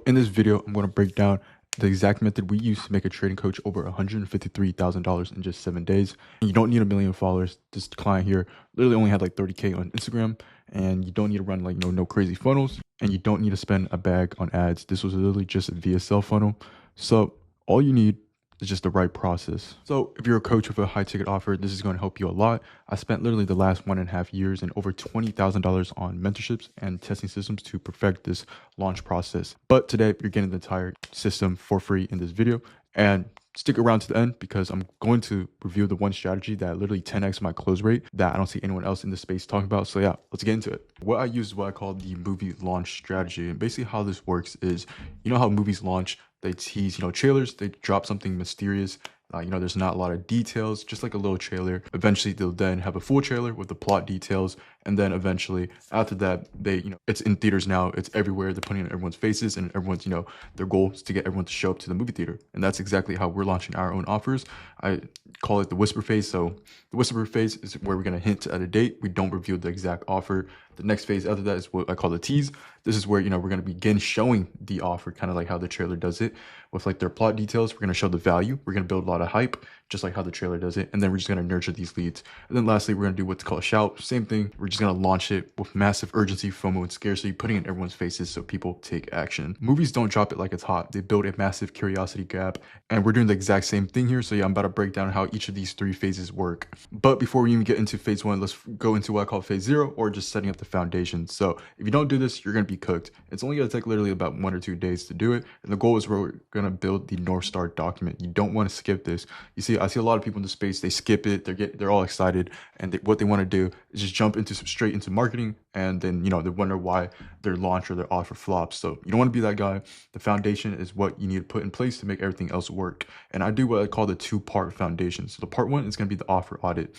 in this video, I'm going to break down the exact method we use to make a trading coach over $153,000 in just 7 days. And you don't need a million followers. This client here literally only had like 30K on Instagram, and you don't need to run like no crazy funnels, and you don't need to spend a bag on ads. This was literally just a VSL funnel. So all you need is just the right process. So if you're a coach with a high ticket offer, this is going to help you a lot. I spent literally the last 1.5 years and over $20,000 on mentorships and testing systems to perfect this launch process. But today you're getting the entire system for free in this video, and stick around to the end because I'm going to review the one strategy that literally 10x my close rate that I don't see anyone else in this space talking about. So yeah, let's get into it. What I use is what I call the movie launch strategy. And basically how this works is, you know how movies launch, they tease, trailers, they drop something mysterious. There's not a lot of details, just like a little trailer. Eventually, they'll then have a full trailer with the plot details. And then eventually after that, it's in theaters now. It's everywhere. They're putting it in everyone's faces, and everyone's, their goal is to get everyone to show up to the movie theater. And that's exactly how we're launching our own offers. I call it the whisper phase. So the whisper phase is where we're going to hint at a date. We don't reveal the exact offer. The next phase after that is what I call the tease. This is where, we're going to begin showing the offer, kind of like how the trailer does it with like their plot details. We're going to show the value. We're going to build a lot of hype, just like how the trailer does it. And then we're just going to nurture these leads. And then lastly, we're going to do what's called a shout. Same thing. We're just going to launch it with massive urgency, FOMO, and scarcity, putting it in everyone's faces so people take action. Movies don't drop it like it's hot. They build a massive curiosity gap. And we're doing the exact same thing here. So yeah, I'm about to break down how each of these three phases work. But before we even get into phase one, let's go into what I call phase 0, or just setting up the foundation. So if you don't do this, you're going to be cooked. It's only going to take literally about 1 or 2 days to do it. And the goal is we're going to build the North Star document. You don't want to skip this. You see, I see a lot of people in the space, they skip it. They're all excited. And what they want to do is just jump straight into marketing. And then, they wonder why their launch or their offer flops. So you don't want to be that guy. The foundation is what you need to put in place to make everything else work. And I do what I call the 2-part foundation. So the part 1 is going to be the offer audit.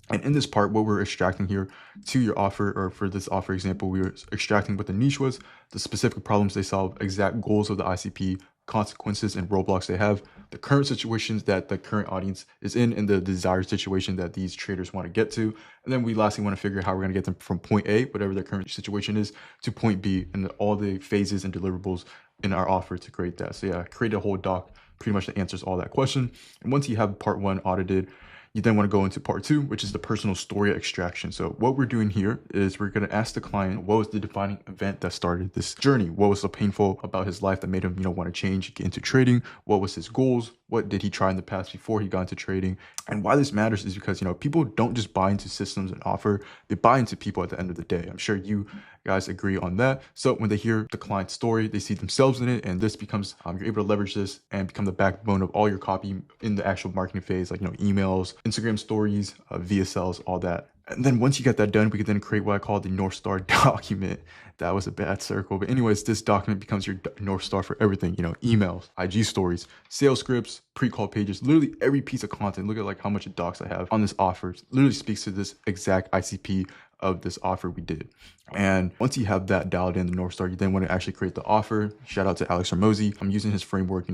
And in this part, what we're extracting here to your offer, or for this offer example, we were extracting what the niche was, the specific problems they solve, exact goals of the ICP, consequences and roadblocks they have, the current situations that the current audience is in, and the desired situation that these traders want to get to. And then we lastly want to figure out how we're going to get them from point A, whatever their current situation is, to point B, and all the phases and deliverables in our offer to create that. So yeah, create a whole doc pretty much that answers all that question. And once you have part 1 audited, you then want to go into part 2, which is the personal story extraction. So what we're doing here is we're going to ask the client, what was the defining event that started this journey? What was so painful about his life that made him, want to change, get into trading? What was his goals? What did he try in the past before he got into trading? And why this matters is because, people don't just buy into systems and offer, they buy into people at the end of the day. I'm sure you guys agree on that. So when they hear the client's story, they see themselves in it, and this becomes, you're able to leverage this and become the backbone of all your copy in the actual marketing phase, like, emails, Instagram stories, VSLs, all that. And then once you get that done, we can then create what I call the North Star document. That was a bad circle. But anyways, this document becomes your North Star for everything, emails, IG stories, sales scripts, pre-call pages, literally every piece of content. Look at like how much docs I have on this offer. It literally speaks to this exact ICP of this offer we did. And once you have that dialed in, the North Star, you then want to actually create the offer. Shout out to Alex Hormozi. I'm using his framework,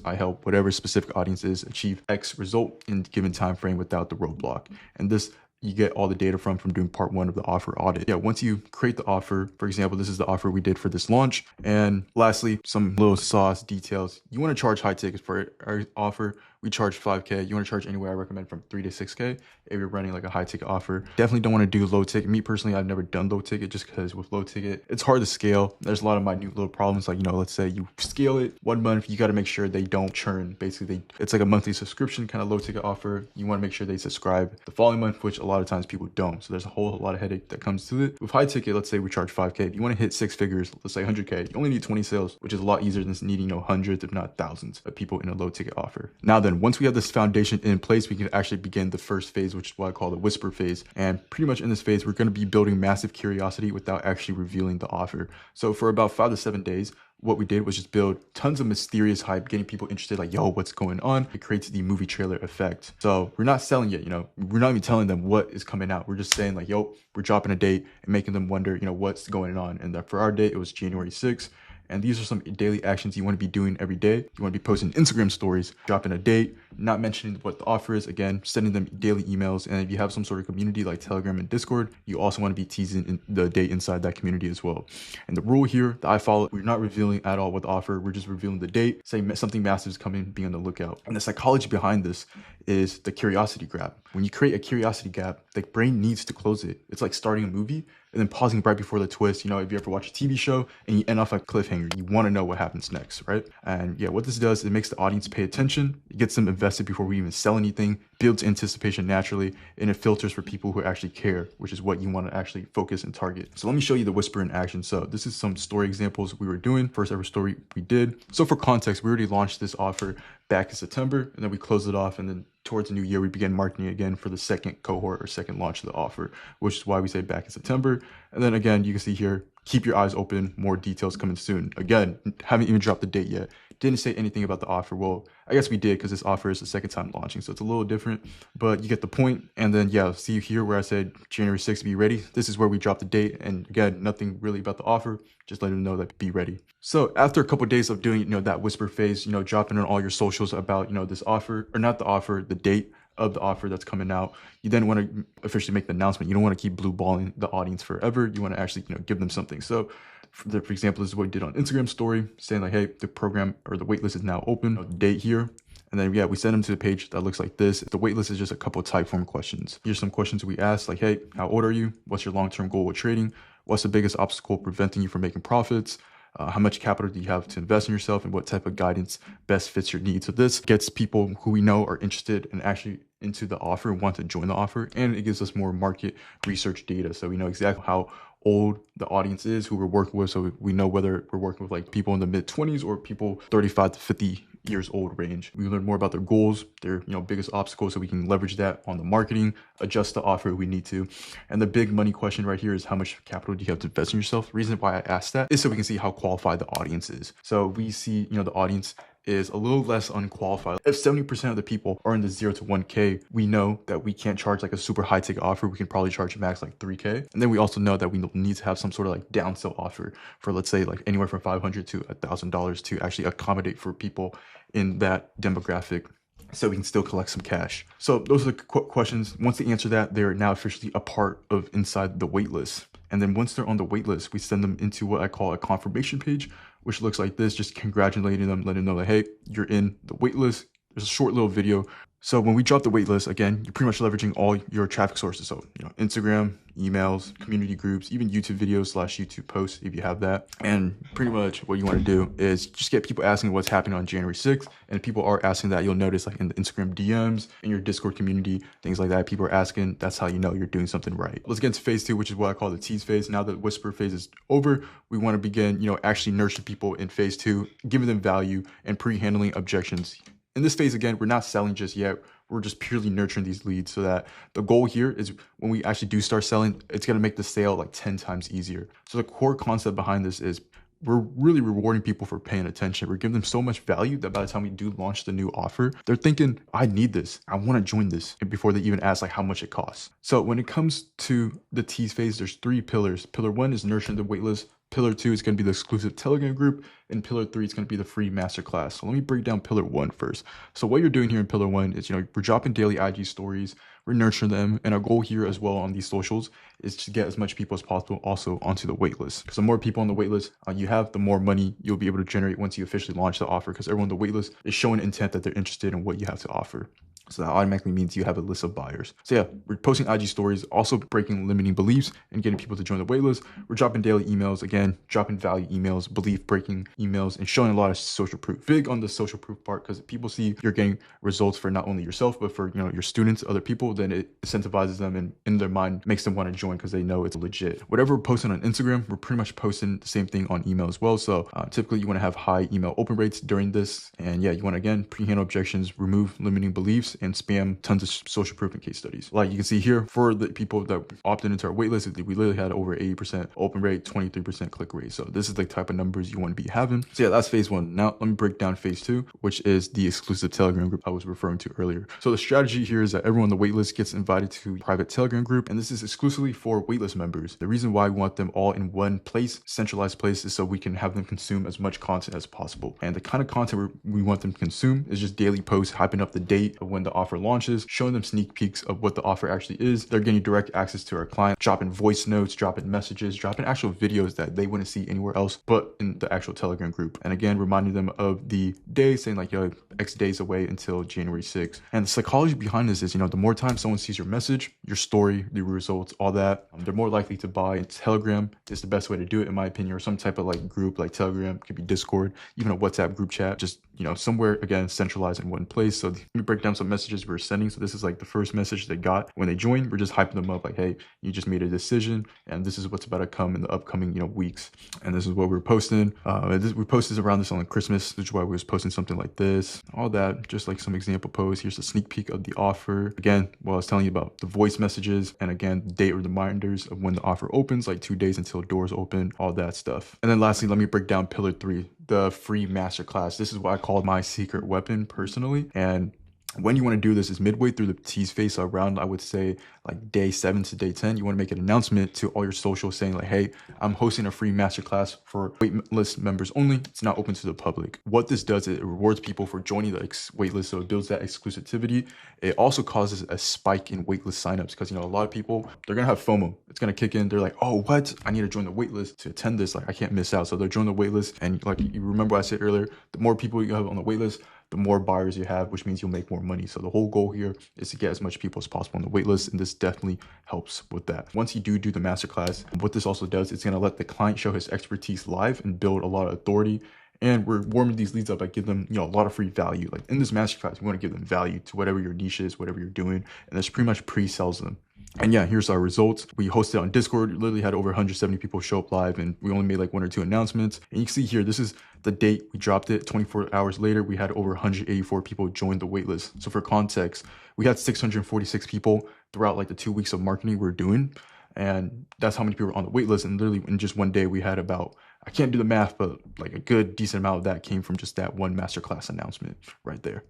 I help whatever specific audience is achieve X result in a given time frame without the roadblock. And this you get all the data from doing part 1 of the offer audit. Yeah, once you create the offer, for example, this is the offer we did for this launch. And lastly, some little sauce details. You want to charge high tickets for our offer. We charge 5K. You want to charge anywhere, I recommend from 3 to 6K if you're running like a high ticket offer. Definitely don't want to do low ticket. Me personally, I've never done low ticket just because with low ticket, it's hard to scale. There's a lot of minute little problems. Like, let's say you scale it 1 month, you got to make sure they don't churn. Basically, it's like a monthly subscription kind of low ticket offer. You want to make sure they subscribe the following month, which a lot of times people don't. So there's a whole lot of headache that comes to it. With high ticket, let's say we charge 5K. If you want to hit 6 figures, let's say 100K, you only need 20 sales, which is a lot easier than needing, hundreds, if not thousands of people in a low ticket offer. Now then, once we have this foundation in place, we can actually begin the first phase, which is what I call the whisper phase. And pretty much in this phase, we're going to be building massive curiosity without actually revealing the offer. So for about 5 to 7 days, what we did was just build tons of mysterious hype, getting people interested, like, yo, what's going on? It creates the movie trailer effect. So we're not selling yet, we're not even telling them what is coming out. We're just saying like, yo, we're dropping a date and making them wonder, what's going on. And for our date, it was January 6th. And these are some daily actions you want to be doing every day. You want to be posting Instagram stories, dropping a date, not mentioning what the offer is, again, sending them daily emails. And if you have some sort of community like Telegram and Discord, you also want to be teasing the date inside that community as well. And the rule here that I follow, we're not revealing at all what the offer, we're just revealing the date, saying something massive is coming, being on the lookout. And the psychology behind this is the curiosity grab. When you create a curiosity gap, the brain needs to close it. It's like starting a movie and then pausing right before the twist. You know, if you ever watch a TV show and you end off a cliffhanger, you want to know what happens next, right? And yeah, what this does, it makes the audience pay attention. It gets them invested before we even sell anything, builds anticipation naturally, and it filters for people who actually care, which is what you want to actually focus and target. So let me show you the whisper in action. So this is some story examples we were doing, first ever story we did. So for context, we already launched this offer back in September, and then we closed it off, and then towards the new year, we began marketing again for the second cohort or second launch of the offer, which is why we say back in September. And then again, you can see here, keep your eyes open, more details coming soon. Again, haven't even dropped the date yet. Didn't say anything about the offer. Well, I guess we did because this offer is the second time launching, so it's a little different, but you get the point. And then yeah, see here where I said January 6th, be ready. This is where we dropped the date. And again, nothing really about the offer, just letting them know that be ready. So after a couple of days of doing, that whisper phase, dropping on all your socials about, this offer, or not the offer, the date of the offer that's coming out, you then want to officially make the announcement. You don't want to keep blue balling the audience forever. You want to actually, give them something. So for example, this is what we did on Instagram story, saying like, hey, the program or the waitlist is now open, date here. And then yeah, we send them to the page that looks like this. The waitlist is just a couple of type form questions. Here's some questions we asked, like, hey, how old are you? What's your long-term goal with trading? What's the biggest obstacle preventing you from making profits? How much capital do you have to invest in yourself, and what type of guidance best fits your needs? So this gets people who we know are interested and actually into the offer and want to join the offer. And it gives us more market research data. So we know exactly how old the audience is, who we're working with. So we know whether we're working with like people in the mid 20s or people 35 to 50 years old range. We learn more about their goals, their biggest obstacles, so we can leverage that on the marketing, adjust the offer if we need to. And the big money question right here is, how much capital do you have to invest in yourself? The reason why I asked that is so we can see how qualified the audience is. So we see the audience is a little less unqualified. If 70% of the people are in the 0 to 1K, we know that we can't charge like a super high ticket offer. We can probably charge max like 3K. And then we also know that we need to have some sort of like downsell offer for, let's say, like anywhere from $500 to $1,000 to actually accommodate for people in that demographic, so we can still collect some cash. So those are the questions. Once they answer that, they're now officially a part of inside the waitlist. And then once they're on the waitlist, we send them into what I call a confirmation page, which looks like this, just congratulating them, letting them know that, hey, you're in the waitlist. There's a short little video. So when we drop the waitlist, again, you're pretty much leveraging all your traffic sources. So, Instagram, emails, community groups, even YouTube videos / YouTube posts, if you have that. And pretty much what you want to do is just get people asking what's happening on January 6th. And if people are asking that, you'll notice like in the Instagram DMs, in your Discord community, things like that, people are asking, that's how you know you're doing something right. Let's get into phase 2, which is what I call the tease phase. Now that whisper phase is over, we want to begin, actually nurture people in phase 2, giving them value and pre-handling objections. In this phase, again, we're not selling just yet. We're just purely nurturing these leads, so that the goal here is when we actually do start selling, it's going to make the sale like 10 times easier. So the core concept behind this is we're really rewarding people for paying attention. We're giving them so much value that by the time we do launch the new offer, they're thinking, I need this. I want to join this, and before they even ask like how much it costs. So when it comes to the tease phase, there's 3 pillars. Pillar 1 is nurturing the waitlist. Pillar 2 is going to be the exclusive Telegram group, and Pillar 3 is going to be the free masterclass. So let me break down Pillar 1 first. So what you're doing here in Pillar 1 is, we're dropping daily IG stories, we're nurturing them, and our goal here as well on these socials is to get as much people as possible also onto the waitlist. Because the more people on the waitlist you have, the more money you'll be able to generate once you officially launch the offer, because everyone on the waitlist is showing intent that they're interested in what you have to offer. So that automatically means you have a list of buyers. So yeah, we're posting IG stories, also breaking limiting beliefs and getting people to join the waitlist. We're dropping daily emails, again, dropping value emails, belief breaking emails, and showing a lot of social proof. Big on the social proof part, because people see you're getting results for not only yourself, but for your students, other people, then it incentivizes them, and in their mind makes them want to join because they know it's legit. Whatever we're posting on Instagram, we're pretty much posting the same thing on email as well. So typically you want to have high email open rates during this. And yeah, you want to, again, pre-handle objections, remove limiting beliefs, and spam tons of social proof and case studies. Like you can see here, for the people that opted into our waitlist, we literally had over 80% open rate, 23% click rate. So this is the type of numbers you want to be having. So yeah, that's phase 1. Now let me break down phase 2, which is the exclusive Telegram group I was referring to earlier. So the strategy here is that everyone on the waitlist waitlist gets invited to a private Telegram group, and this is exclusively for waitlist members. The reason why we want them all in one place, centralized place, is so we can have them consume as much content as possible. And the kind of content we want them to consume is just daily posts hyping up the date of when the offer launches, showing them sneak peeks of what the offer actually is. They're getting direct access to our client, dropping voice notes, dropping messages, dropping actual videos that they wouldn't see anywhere else but in the actual Telegram group. And again, reminding them of the day, saying like, yo, X days away until January 6th. And the psychology behind this is, the more time someone sees your message, your story, the results, all that, they're more likely to buy. And Telegram is the best way to do it, in my opinion, or some type of like group like Telegram, could be Discord, even a WhatsApp group chat, just, somewhere, again, centralized in one place. So let me break down some messages we were sending. So this is like the first message they got when they joined. We're just hyping them up like, hey, you just made a decision and this is what's about to come in the upcoming, weeks. And this is what we're posting. We posted around this on Christmas, which is why we was posting something like this, all that, just like some example posts. Here's a sneak peek of the offer. Again, what I was telling you about the voice messages, and again, date reminders of when the offer opens, like 2 days until doors open, all that stuff. And then lastly, let me break down pillar 3, the free masterclass. This is what I call my secret weapon personally. And when you want to do this is midway through the tease phase, so around, I would say, like day 7 to day 10, you want to make an announcement to all your socials saying like, hey, I'm hosting a free masterclass for waitlist members only. It's not open to the public. What this does is it rewards people for joining the waitlist, so it builds that exclusivity. It also causes a spike in waitlist signups because, a lot of people, they're going to have FOMO. It's going to kick in. They're like, oh, what? I need to join the waitlist to attend this. Like, I can't miss out. So they'll join the waitlist. And like you remember what I said earlier, the more people you have on the waitlist, the more buyers you have, which means you'll make more money. So the whole goal here is to get as much people as possible on the waitlist, and this definitely helps with that. Once you do the masterclass, what this also does, it's going to let the client show his expertise live and build a lot of authority. And we're warming these leads up by giving them, a lot of free value. Like in this masterclass, we want to give them value to whatever your niche is, whatever you're doing, and this pretty much pre-sells them. And yeah, here's our results. We hosted on Discord, literally had over 170 people show up live, and we only made like 1 or 2 announcements. And you can see here, this is the date we dropped it. 24 hours later, we had over 184 people join the waitlist. So for context, we had 646 people throughout like the 2 weeks of marketing we were doing. And that's how many people were on the waitlist. And literally in just one day, we had about, I can't do the math, but like a good decent amount of that came from just that one masterclass announcement right there.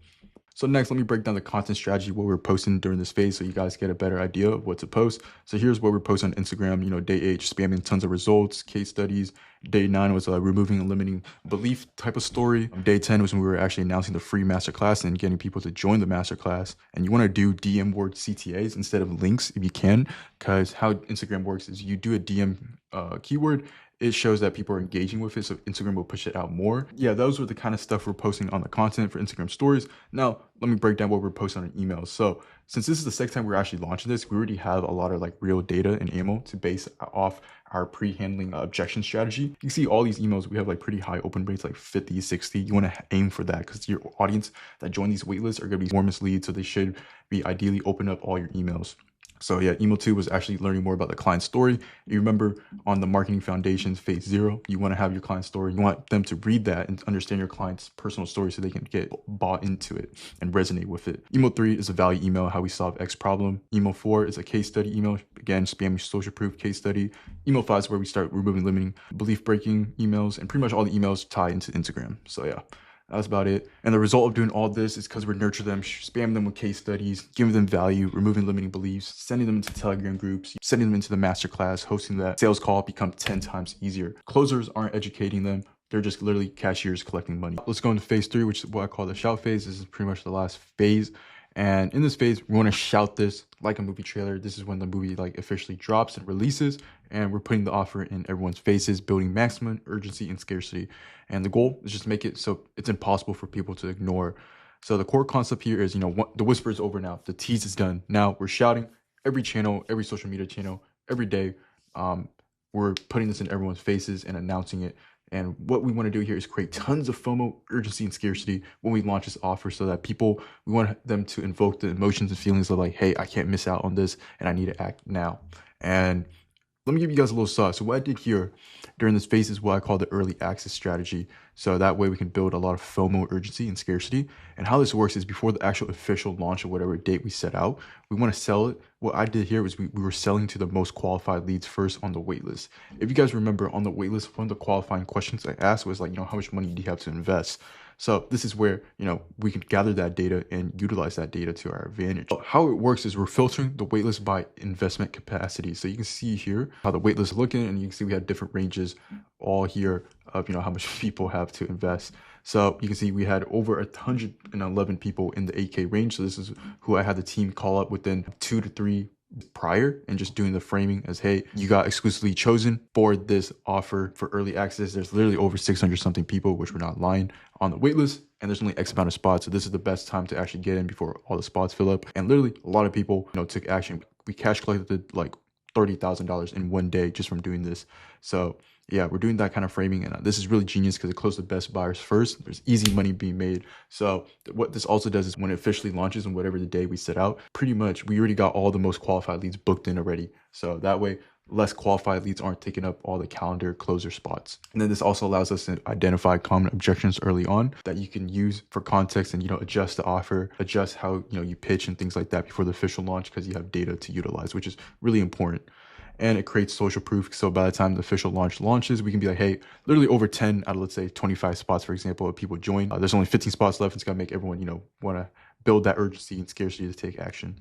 So next, let me break down the content strategy, what we're posting during this phase, so you guys get a better idea of what to post. So here's what we're posting on Instagram. Day 8, spamming tons of results, case studies. Day 9 was removing and limiting belief type of story. Day 10 was when we were actually announcing the free masterclass and getting people to join the masterclass. And you want to do DM word CTAs instead of links if you can, because how Instagram works is you do a DM keyword, it shows that people are engaging with it, so Instagram will push it out more. Yeah, those were the kind of stuff we're posting on the content for Instagram stories. Now, let me break down what we're posting on emails. So since this is the second time we're actually launching this, we already have a lot of like real data and ammo to base off our pre-handling objection strategy. You can see all these emails, we have like pretty high open rates, like 50, 60. You want to aim for that because your audience that join these waitlists are going to be warmest leads, so they should be ideally open up all your emails. So yeah, email 2 was actually learning more about the client story. You remember on the marketing foundations phase 0, you want to have your client story. You want them to read that and understand your client's personal story so they can get bought into it and resonate with it. Email 3 is a value email, how we solve X problem. Email 4 is a case study email. Again, spam social proof case study. Email 5 is where we start removing limiting belief breaking emails, and pretty much all the emails tie into Instagram. So yeah. That's about it. And the result of doing all this is because we nurture them, spam them with case studies, giving them value, removing limiting beliefs, sending them into Telegram groups, sending them into the masterclass, hosting that sales call become 10 times easier. Closers aren't educating them. They're just literally cashiers collecting money. Let's go into phase 3, which is what I call the shout phase. This is pretty much the last phase. And in this phase, we want to shout this like a movie trailer. This is when the movie like officially drops and releases, and we're putting the offer in everyone's faces, building maximum urgency and scarcity. And the goal is just to make it so it's impossible for people to ignore. So the core concept here is, the whisper is over now. The tease is done. Now we're shouting every channel, every social media channel, every day. We're putting this in everyone's faces and announcing it. And what we want to do here is create tons of FOMO, urgency, and scarcity when we launch this offer, so that we want them to invoke the emotions and feelings of like, hey, I can't miss out on this and I need to act now. And let me give you guys a little sauce. So what I did here during this phase is what I call the early access strategy. So that way we can build a lot of FOMO, urgency, and scarcity. And how this works is before the actual official launch of whatever date we set out, we want to sell it. What I did here was we were selling to the most qualified leads first on the waitlist. If you guys remember, on the waitlist, one of the qualifying questions I asked was like, how much money do you have to invest? So this is where, we can gather that data and utilize that data to our advantage. So how it works is we're filtering the waitlist by investment capacity. So you can see here how the waitlist is looking, and you can see we have different ranges all here of, how much people have to invest. So you can see we had over 111 people in the 8K range. So this is who I had the team call up within 2 to 3 prior, and just doing the framing as, hey, you got exclusively chosen for this offer for early access. There's literally over 600 something people, which we're not lying, on the waitlist, and there's only X amount of spots. So this is the best time to actually get in before all the spots fill up. And literally a lot of people, took action. We cash collected like $30,000 in one day just from doing this. So yeah, we're doing that kind of framing, and this is really genius because it closed the best buyers first. There's easy money being made. So what this also does is when it officially launches on whatever the day we set out, pretty much we already got all the most qualified leads booked in already. So that way, less qualified leads aren't taking up all the calendar closer spots. And then this also allows us to identify common objections early on that you can use for context and, adjust the offer, adjust how, you pitch and things like that before the official launch, because you have data to utilize, which is really important. And it creates social proof. So by the time the official launches, we can be like, hey, literally over 10 out of, let's say, 25 spots, for example, of people join. There's only 15 spots left. It's gonna make everyone, want to build that urgency and scarcity to take action.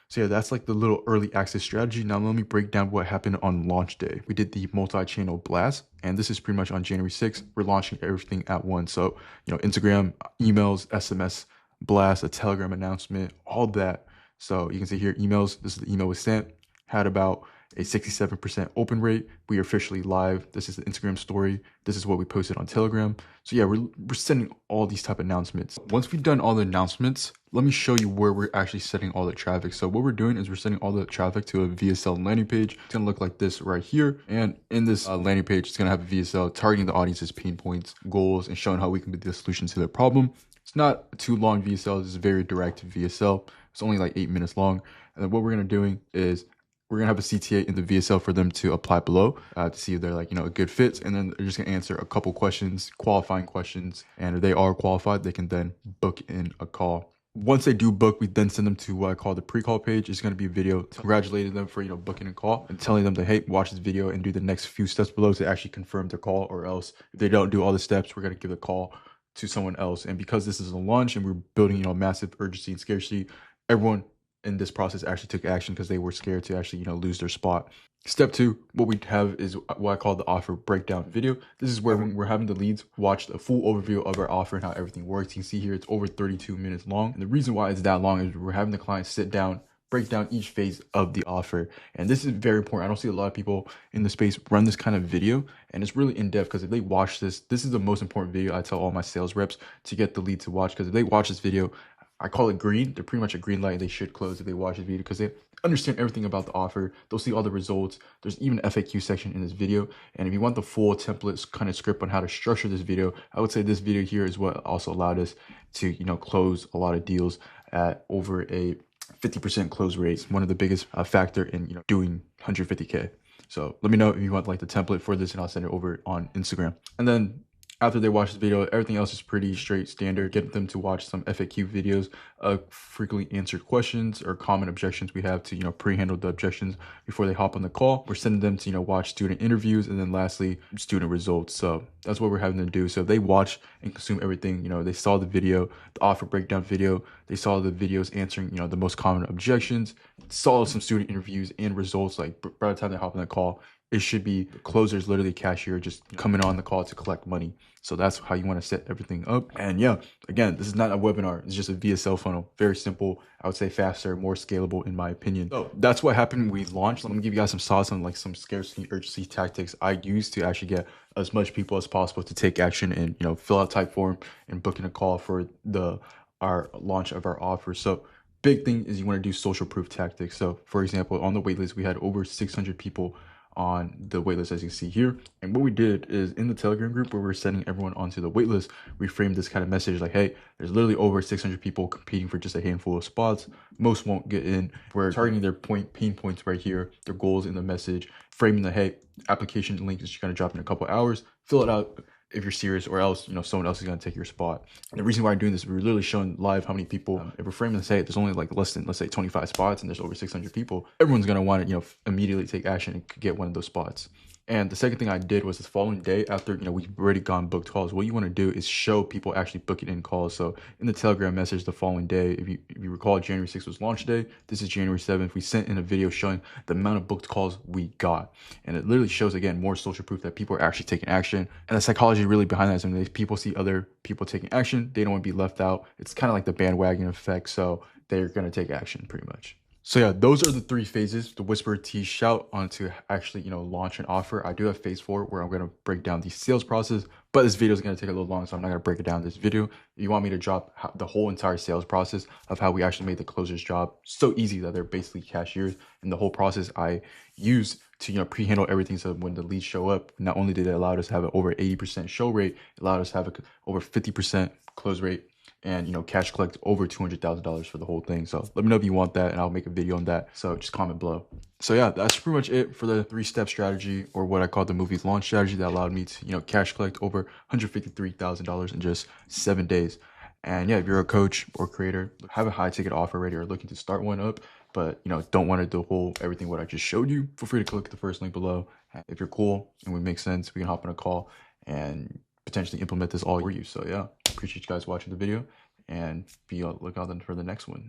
So yeah, that's like the little early access strategy. Now let me break down what happened on launch day. We did the multi-channel blast, and this is pretty much on January 6th. We're launching everything at once. So, Instagram, emails, SMS, blast, a Telegram announcement, all that. So you can see here, emails, this is the email we sent, had about a 67% open rate. We are officially live. This is the Instagram story. This is what we posted on Telegram. So yeah, we're sending all these type of announcements. Once we've done all the announcements, let me show you where we're actually sending all the traffic. So what we're doing is we're sending all the traffic to a VSL landing page. It's gonna look like this right here. And in this landing page, it's gonna have a VSL targeting the audience's pain points, goals, and showing how we can be the solution to their problem. It's not too long VSL. This is very direct VSL. It's only like 8 minutes long. And then what we're gonna doing is we're gonna have a CTA in the VSL for them to apply below to see if they're like, a good fit. And then they're just gonna answer a couple questions, qualifying questions. And if they are qualified, they can then book in a call. Once they do book, we then send them to what I call the pre-call page. It's gonna be a video congratulating them for, booking a call and telling them that, hey, watch this video and do the next few steps below to actually confirm their call, or else if they don't do all the steps, we're gonna give a call to someone else. And because this is a launch and we're building, massive urgency and scarcity, everyone in this process actually took action because they were scared to actually, lose their spot. Step 2, what we have is what I call the offer breakdown video. This is where we're having the leads watch the full overview of our offer and how everything works. You can see here it's over 32 minutes long. And the reason why it's that long is we're having the client sit down, break down each phase of the offer. And this is very important. I don't see a lot of people in the space run this kind of video, and it's really in depth because if they watch this is the most important video I tell all my sales reps to get the lead to watch, because if they watch this video, I call it green. They're pretty much a green light. They should close if they watch this video because they understand everything about the offer. They'll see all the results. There's even an FAQ section in this video. And if you want the full template kind of script on how to structure this video, I would say this video here is what also allowed us to, close a lot of deals at over a 50% close rate. It's one of the biggest factor in, doing 150K. So let me know if you want like the template for this, and I'll send it over on Instagram. And then after they watch this video, everything else is pretty straight standard. Get them to watch some FAQ videos, frequently answered questions or common objections we have to, pre-handle the objections before they hop on the call. We're sending them to, watch student interviews, and then lastly, student results. So that's what we're having them do. So if they watch and consume everything, they saw the video, the offer breakdown video, they saw the videos answering, the most common objections, saw some student interviews and results. Like by the time they hop on the call, it should be the closers, literally cashier, just coming on the call to collect money. So that's how you want to set everything up. And yeah, again, this is not a webinar. It's just a VSL funnel. Very simple. I would say faster, more scalable in my opinion. So that's what happened when we launched. Let me give you guys some thoughts on like some scarcity, urgency tactics I use to actually get as much people as possible to take action and, fill out type form and book in a call for our launch of our offer. So big thing is you want to do social proof tactics. So for example, on the waitlist, we had over 600 people on the waitlist, as you can see here. And what we did is in the Telegram group where we're sending everyone onto the waitlist, we framed this kind of message like, hey, there's literally over 600 people competing for just a handful of spots. Most won't get in. We're targeting their pain points right here, their goals in the message, framing the, hey, application link is going to drop in a couple hours, fill it out, if you're serious, or else, someone else is going to take your spot. And the reason why I'm doing this, we're literally showing live how many people, if we're framing to say there's only like less than, let's say 25 spots and there's over 600 people, everyone's going to want to, immediately take action and get one of those spots. And the second thing I did was the following day after, we've already gone booked calls. What you want to do is show people actually booking in calls. So in the Telegram message the following day, if you recall, January 6th was launch day. This is January 7th. We sent in a video showing the amount of booked calls we got. And it literally shows, again, more social proof that people are actually taking action. And the psychology really behind that is when people see other people taking action, they don't want to be left out. It's kind of like the bandwagon effect. So they're going to take action pretty much. So yeah, those are the 3 phases: the whisper, tease, shout, on to actually, launch an offer. I do have phase 4 where I'm going to break down the sales process, but this video is going to take a little long, so I'm not going to break it down in this video. If you want me to drop the whole entire sales process of how we actually made the closer's job so easy that they're basically cashiers, and the whole process I use to, pre-handle everything, so when the leads show up, not only did it allow us to have an over 80% show rate, it allowed us to have a over 50% close rate, and cash collect over $200,000 for the whole thing. So let me know if you want that, and I'll make a video on that. So just comment below. So yeah, that's pretty much it for the 3-step strategy, or what I call the movie launch strategy, that allowed me to cash collect over $153,000 in just 7 days. And yeah, if you're a coach or creator, have a high ticket offer ready, or looking to start one up, but don't want to do everything what I just showed you, feel free to click the first link below. If you're cool and we make sense, we can hop on a call and potentially implement this all for you. So yeah, appreciate you guys watching the video, and be on the lookout for the next one.